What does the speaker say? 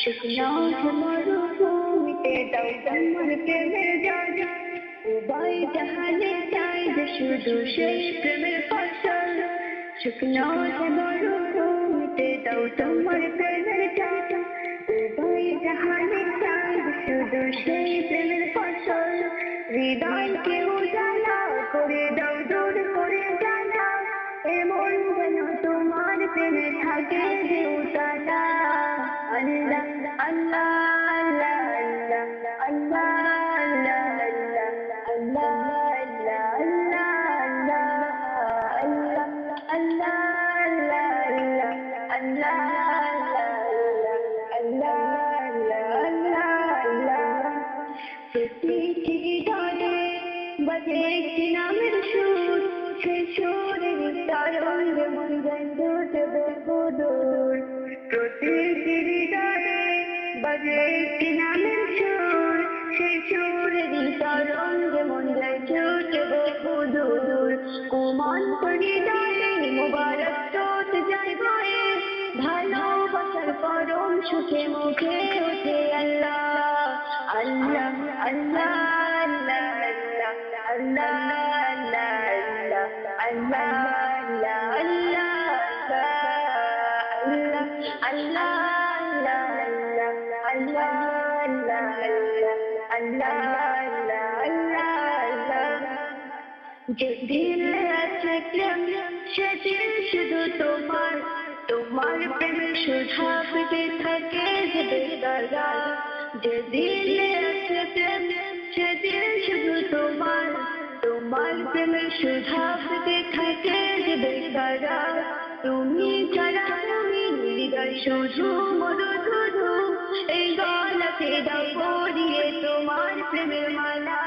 শুকনো মরুভূমিতে দাও তোমার প্রেমের জাজ, উভয় জাহানে চাই যে শুধু সেই প্রেমের ফসল। শুকনো মরুভূমিতে দাও তোমার প্রেমের জাজ, উভয় জাহানে চাই যে শুধু সেই প্রেমের ফসল। হৃদয়কে উজালা করে দাও, দূর করে জানা, এমন যেন তোমার প্রেমে থাকে যে উজালা। আল্লাহ আল্লাহ আল্লাহ আল্লাহ আল্লাহ আল্লাহ আল্লাহ আল্লাহ আল্লাহ। প্রতিটি হৃদয়ে বাজে একটি নামের সুর, সেই সুরের তরঙ্গে মন গন্ধতে বহুদূর। প্রতিটি হৃদয়ে বাজে একটি নামের সুর, সেই সুরের তরঙ্গে মন গন্ধতে বহুদূর। কুমন্ত হৃদয়ে মুবারক স্রোত যায় বয়ে, ভালোবাসার পরম সুখে মুখে ওঠে আল্লাহ আল্লাহ আল্লাহ আল্লাহ আল্লাহ আল্লাহ যেদিন আছে প্রেম সেদিন শুধু তোমার, তোমার প্রেমের সুধা পেতে থাকে যে বেদরা। যেদিন আছে প্রেম সেদিন শুধু তোমার, তোমার প্রেমের সুধা পেতে থাকে যে বেদরা। তুমি ছাড়া তুমি হৃদয় শুধু মধুধু, এই গলাতে দাও পরিয়ে তোমার প্রেমের মালা।